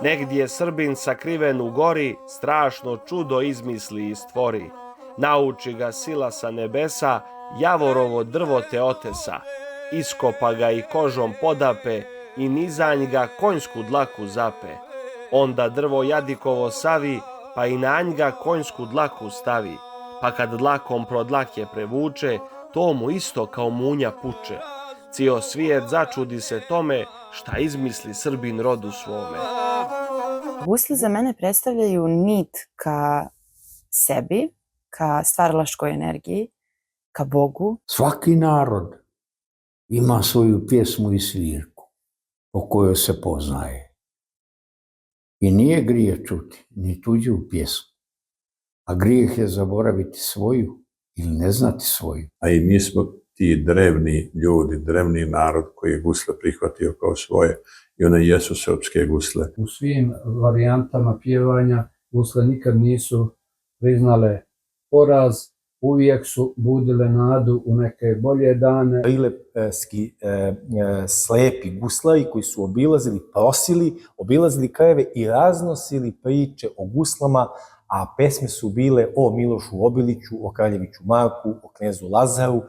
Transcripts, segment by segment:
Negdje Srbin sakriven u gori strašno čudo izmisli i stvori. Nauči ga sila sa nebesa, javorovo drvo te otesa. Iskopa ga i kožom podape i nizanj ga konjsku dlaku zape. Onda drvo jadikovo savi, pa i na nj ga konjsku dlaku stavi. Pa kad dlakom prodlake prevuče, to mu isto kao munja puče. Cijel svijet začudi se tome šta izmisli Srbin rodu svome. Gusle za mene predstavljaju nit ka sebi, ka stvaralaškoj energiji, ka Bogu. Svaki narod ima svoju pjesmu i svirku po kojoj se poznaje. I nije grijeh čuti ni tuđu pjesmu, a grijeh je zaboraviti svoju ili ne znati svoju. A i mi smo ti drevni ljudi, drevni narod koji je gusle prihvatio kao svoje i one jesu srpske gusle. U svim varijantama pjevanja gusle nikad nisu priznale poraz, uvijek su budile nadu u neke bolje dane. Prilepski slepi guslari koji su obilazili, prosili, obilazili krajeve i raznosili priče o guslama, a pesme su bile o Milošu Obiliću, o kraljeviću Marku, o knezu Lazaru.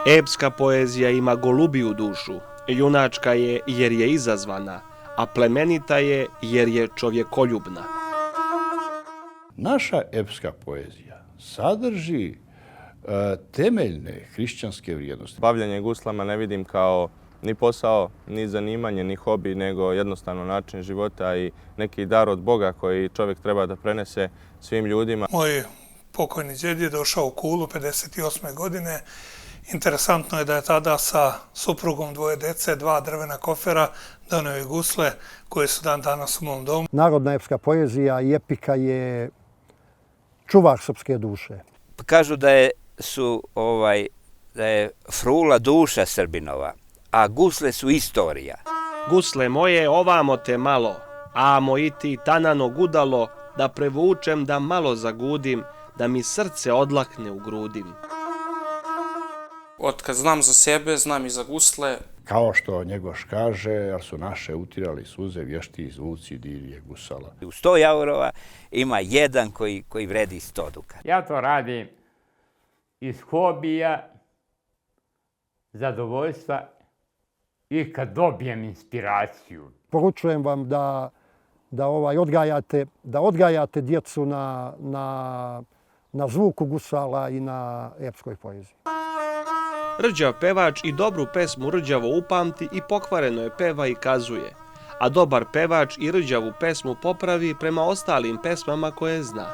Epska poezija ima golubiju dušu, junačka je jer je izazvana, a plemenita je jer je čovjekoljubna. Naša epska poezija sadrži temeljne hrišćanske vrijednosti. Bavljanje guslama ne vidim kao ni posao, ni zanimanje, ni hobi, nego jednostavno način života i neki dar od Boga koji čovjek treba da prenese svim ljudima. Moj pokojni djed je došao u Kulu 58. godine. Interesantno je da je tada sa suprugom, dvoje dece, 2 drvena kofera donio i gusle koje su dan danas u mom domu. Narodna epska poezija i epika je čuvar srpske duše. Kažu da je frula duša Srbinova, a gusle su istorija. Gusle moje, ovamo te malo, amo i ti tanano gudalo, da prevučem, da malo zagudim, da mi srce odlakne u grudim. Od kad znam za sebe, znam i za gusle. Kao što Njegoš kaže, jer su naše utirali suze vješti zvuci divije gusala. U 100 jaurova ima jedan koji vredi 100 dukata. Ja to radim iz hobija, zadovoljstva i kad dobijem inspiraciju. Poručujem vam da odgajate djecu na zvuku gusala i na epskoj poeziji. Rđav pevač i dobru pesmu rđavo upamti i pokvareno je peva i kazuje, a dobar pevač i rđavu pesmu popravi prema ostalim pesmama koje zna.